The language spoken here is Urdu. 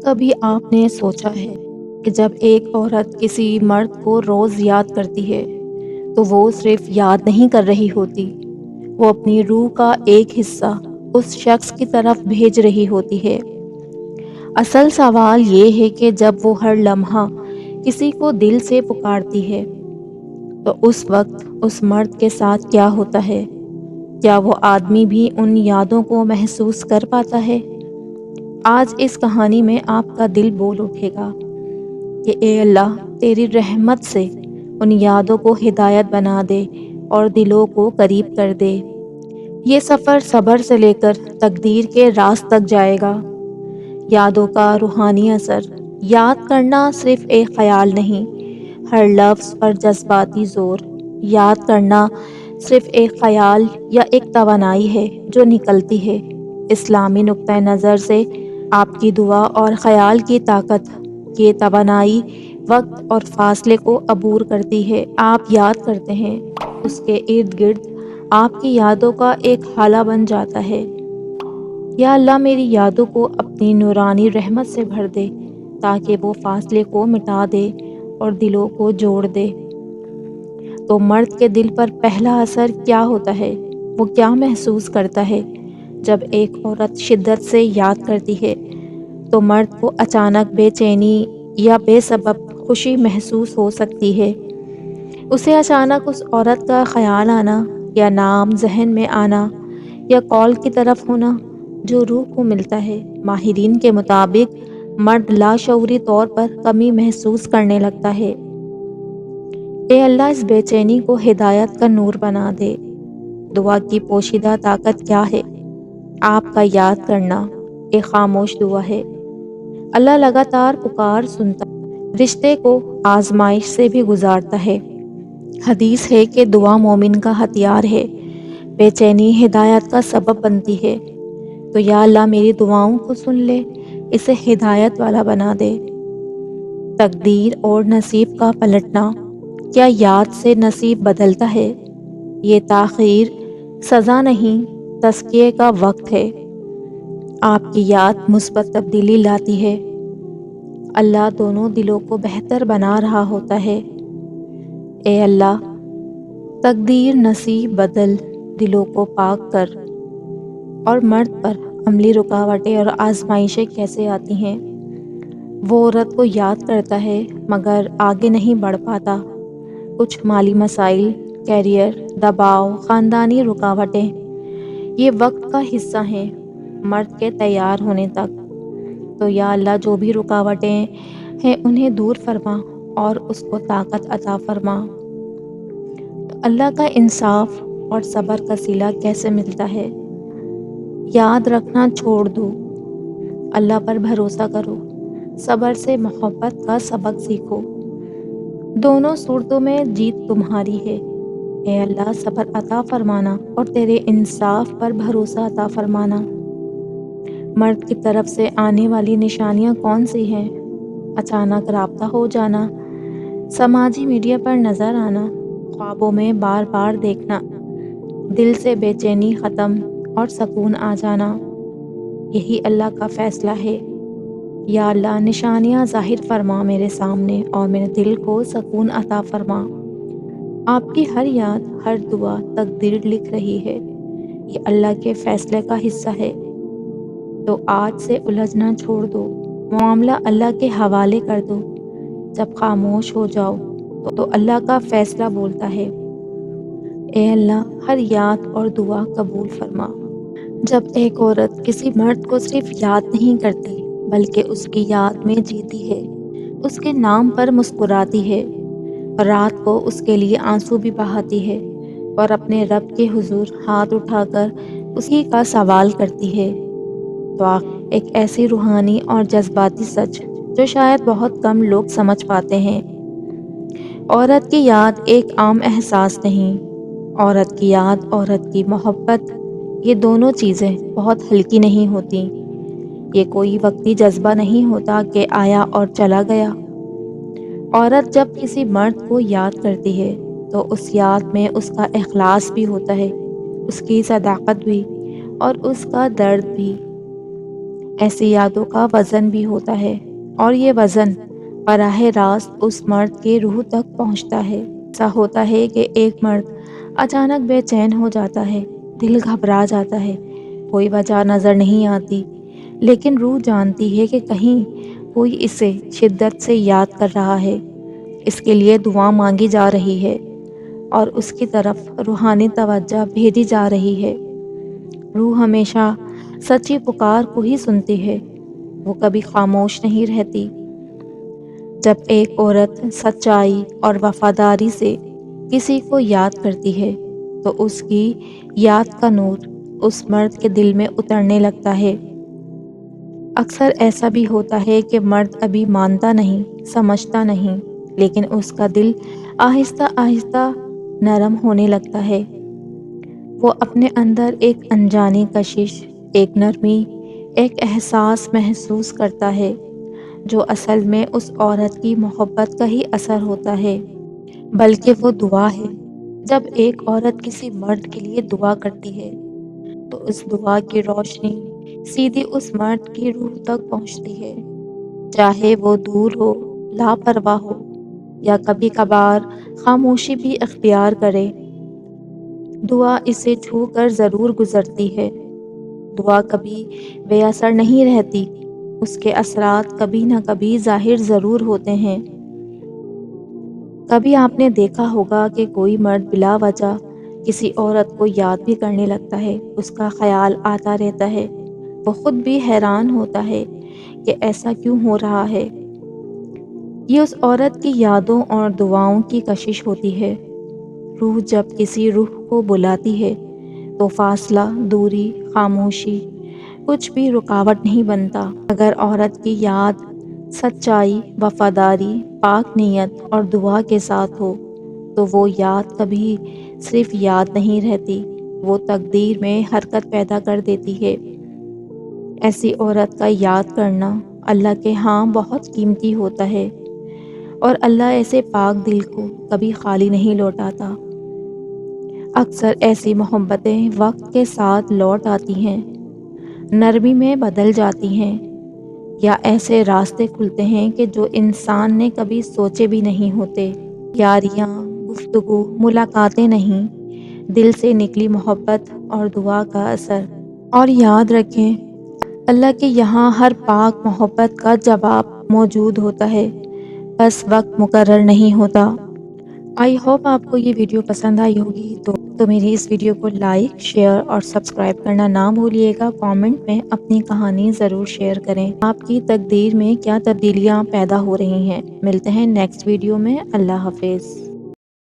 کبھی آپ نے سوچا ہے کہ جب ایک عورت کسی مرد کو روز یاد کرتی ہے تو وہ صرف یاد نہیں کر رہی ہوتی، وہ اپنی روح کا ایک حصہ اس شخص کی طرف بھیج رہی ہوتی ہے۔ اصل سوال یہ ہے کہ جب وہ ہر لمحہ کسی کو دل سے پکارتی ہے تو اس وقت اس مرد کے ساتھ کیا ہوتا ہے؟ کیا وہ آدمی بھی ان یادوں کو محسوس کر پاتا ہے؟ آج اس کہانی میں آپ کا دل بول اٹھے گا کہ اے اللہ، تیری رحمت سے ان یادوں کو ہدایت بنا دے اور دلوں کو قریب کر دے۔ یہ سفر صبر سے لے کر تقدیر کے راز تک جائے گا۔ یادوں کا روحانی اثر: یاد کرنا صرف ایک خیال نہیں، ہر لفظ اور جذباتی زور۔ یاد کرنا صرف ایک خیال یا ایک توانائی ہے جو نکلتی ہے۔ اسلامی نقطۂ نظر سے آپ کی دعا اور خیال کی طاقت، یہ توانائی وقت اور فاصلے کو عبور کرتی ہے۔ آپ یاد کرتے ہیں، اس کے ارد گرد آپ کی یادوں کا ایک حالہ بن جاتا ہے۔ یا اللہ، میری یادوں کو اپنی نورانی رحمت سے بھر دے تاکہ وہ فاصلے کو مٹا دے اور دلوں کو جوڑ دے۔ تو مرد کے دل پر پہلا اثر کیا ہوتا ہے؟ وہ کیا محسوس کرتا ہے؟ جب ایک عورت شدت سے یاد کرتی ہے تو مرد کو اچانک بے چینی یا بے سبب خوشی محسوس ہو سکتی ہے۔ اسے اچانک اس عورت کا خیال آنا، یا نام ذہن میں آنا، یا کال کی طرف ہونا جو روح کو ملتا ہے۔ ماہرین کے مطابق مرد لاشعوری طور پر کمی محسوس کرنے لگتا ہے۔ اے اللہ، اس بے چینی کو ہدایت کا نور بنا دے۔ دعا کی پوشیدہ طاقت کیا ہے؟ آپ کا یاد کرنا ایک خاموش دعا ہے۔ اللہ لگاتار پکار سنتا ہے، رشتے کو آزمائش سے بھی گزارتا ہے۔ حدیث ہے کہ دعا مومن کا ہتھیار ہے، بے چینی ہدایت کا سبب بنتی ہے۔ تو یا اللہ، میری دعاؤں کو سن لے، اسے ہدایت والا بنا دے۔ تقدیر اور نصیب کا پلٹنا: کیا یاد سے نصیب بدلتا ہے؟ یہ تاخیر سزا نہیں، تزکیے کا وقت ہے۔ آپ کی یاد مثبت تبدیلی لاتی ہے۔ اللہ دونوں دلوں کو بہتر بنا رہا ہوتا ہے۔ اے اللہ، تقدیر نصیب بدل، دلوں کو پاک کر۔ اور مرد پر عملی رکاوٹیں اور آزمائشیں کیسے آتی ہیں؟ وہ عورت کو یاد کرتا ہے مگر آگے نہیں بڑھ پاتا۔ کچھ مالی مسائل، کیریئر، دباؤ، خاندانی رکاوٹیں، یہ وقت کا حصہ ہیں مرد کے تیار ہونے تک۔ تو یا اللہ، جو بھی رکاوٹیں ہیں انہیں دور فرما اور اس کو طاقت عطا فرما۔ اللہ کا انصاف اور صبر کا صلہ کیسے ملتا ہے؟ یاد رکھنا چھوڑ دو، اللہ پر بھروسہ کرو، صبر سے محبت کا سبق سیکھو۔ دونوں صورتوں میں جیت تمہاری ہے۔ اے اللہ، صبر عطا فرمانا اور تیرے انصاف پر بھروسہ عطا فرمانا۔ مرد کی طرف سے آنے والی نشانیاں کون سی ہیں؟ اچانک رابطہ ہو جانا، سماجی میڈیا پر نظر آنا، خوابوں میں بار بار دیکھنا، دل سے بے چینی ختم اور سکون آ جانا۔ یہی اللہ کا فیصلہ ہے۔ یا اللہ، نشانیاں ظاہر فرما میرے سامنے اور میرے دل کو سکون عطا فرما۔ آپ کی ہر یاد، ہر دعا تقدیر لکھ رہی ہے۔ یہ اللہ کے فیصلے کا حصہ ہے۔ تو آج سے الجھنا چھوڑ دو، معاملہ اللہ کے حوالے کر دو۔ جب خاموش ہو جاؤ تو اللہ کا فیصلہ بولتا ہے۔ اے اللہ، ہر یاد اور دعا قبول فرما۔ جب ایک عورت کسی مرد کو صرف یاد نہیں کرتی بلکہ اس کی یاد میں جیتی ہے، اس کے نام پر مسکراتی ہے، رات کو اس کے لیے آنسو بھی بہاتی ہے، اور اپنے رب کے حضور ہاتھ اٹھا کر اسی کا سوال کرتی ہے، تو ایک ایسی روحانی اور جذباتی سچ جو شاید بہت کم لوگ سمجھ پاتے ہیں۔ عورت کی یاد ایک عام احساس نہیں، عورت کی یاد، عورت کی محبت، یہ دونوں چیزیں بہت ہلکی نہیں ہوتی۔ یہ کوئی وقتی جذبہ نہیں ہوتا کہ آیا اور چلا گیا۔ عورت جب کسی مرد کو یاد کرتی ہے تو اس یاد میں اس کا اخلاص بھی ہوتا ہے، اس کی صداقت بھی، اور اس کا درد بھی۔ ایسی یادوں کا وزن بھی ہوتا ہے، اور یہ وزن براہ راست اس مرد کے روح تک پہنچتا ہے۔ ایسا ہوتا ہے کہ ایک مرد اچانک بے چین ہو جاتا ہے، دل گھبرا جاتا ہے، کوئی وجہ نظر نہیں آتی، لیکن روح جانتی ہے کہ کہیں کوئی اسے شدت سے یاد کر رہا ہے، اس کے لیے دعا مانگی جا رہی ہے اور اس کی طرف روحانی توجہ بھیجی جا رہی ہے۔ روح ہمیشہ سچی پکار کو ہی سنتی ہے، وہ کبھی خاموش نہیں رہتی۔ جب ایک عورت سچائی اور وفاداری سے کسی کو یاد کرتی ہے تو اس کی یاد کا نور اس مرد کے دل میں اترنے لگتا ہے۔ اکثر ایسا بھی ہوتا ہے کہ مرد ابھی مانتا نہیں، سمجھتا نہیں، لیکن اس کا دل آہستہ آہستہ نرم ہونے لگتا ہے۔ وہ اپنے اندر ایک انجانی کشش، ایک نرمی، ایک احساس محسوس کرتا ہے جو اصل میں اس عورت کی محبت کا ہی اثر ہوتا ہے، بلکہ وہ دعا ہے۔ جب ایک عورت کسی مرد کے لیے دعا کرتی ہے تو اس دعا کی روشنی سیدھی اس مرد کی روح تک پہنچتی ہے، چاہے وہ دور ہو، لاپرواہ ہو، یا کبھی کبھار خاموشی بھی اختیار کرے۔ دعا اسے چھو کر ضرور گزرتی ہے۔ دعا کبھی بے اثر نہیں رہتی، اس کے اثرات کبھی نہ کبھی ظاہر ضرور ہوتے ہیں۔ کبھی آپ نے دیکھا ہوگا کہ کوئی مرد بلا وجہ کسی عورت کو یاد بھی کرنے لگتا ہے، اس کا خیال آتا رہتا ہے، وہ خود بھی حیران ہوتا ہے کہ ایسا کیوں ہو رہا ہے۔ یہ اس عورت کی یادوں اور دعاؤں کی کشش ہوتی ہے۔ روح جب کسی روح کو بلاتی ہے تو فاصلہ، دوری، خاموشی، کچھ بھی رکاوٹ نہیں بنتا۔ اگر عورت کی یاد سچائی، وفاداری، پاک نیت اور دعا کے ساتھ ہو تو وہ یاد کبھی صرف یاد نہیں رہتی، وہ تقدیر میں حرکت پیدا کر دیتی ہے۔ ایسی عورت کا یاد کرنا اللہ کے ہاں بہت قیمتی ہوتا ہے، اور اللہ ایسے پاک دل کو کبھی خالی نہیں لوٹاتا۔ اکثر ایسی محبتیں وقت کے ساتھ لوٹ آتی ہیں، نرمی میں بدل جاتی ہیں، یا ایسے راستے کھلتے ہیں کہ جو انسان نے کبھی سوچے بھی نہیں ہوتے۔ یاریاں، گفتگو، ملاقاتیں نہیں، دل سے نکلی محبت اور دعا کا اثر۔ اور یاد رکھیں، اللہ کے یہاں ہر پاک محبت کا جواب موجود ہوتا ہے، بس وقت مقرر نہیں ہوتا۔ آئی ہوپ آپ کو یہ ویڈیو پسند آئی ہوگی، تو میری اس ویڈیو کو لائک، شیئر اور سبسکرائب کرنا نہ بھولیے گا۔ کامنٹ میں اپنی کہانی ضرور شیئر کریں۔ آپ کی تقدیر میں کیا تبدیلیاں پیدا ہو رہی ہیں۔ ملتے ہیں نیکسٹ ویڈیو میں۔ اللہ حافظ۔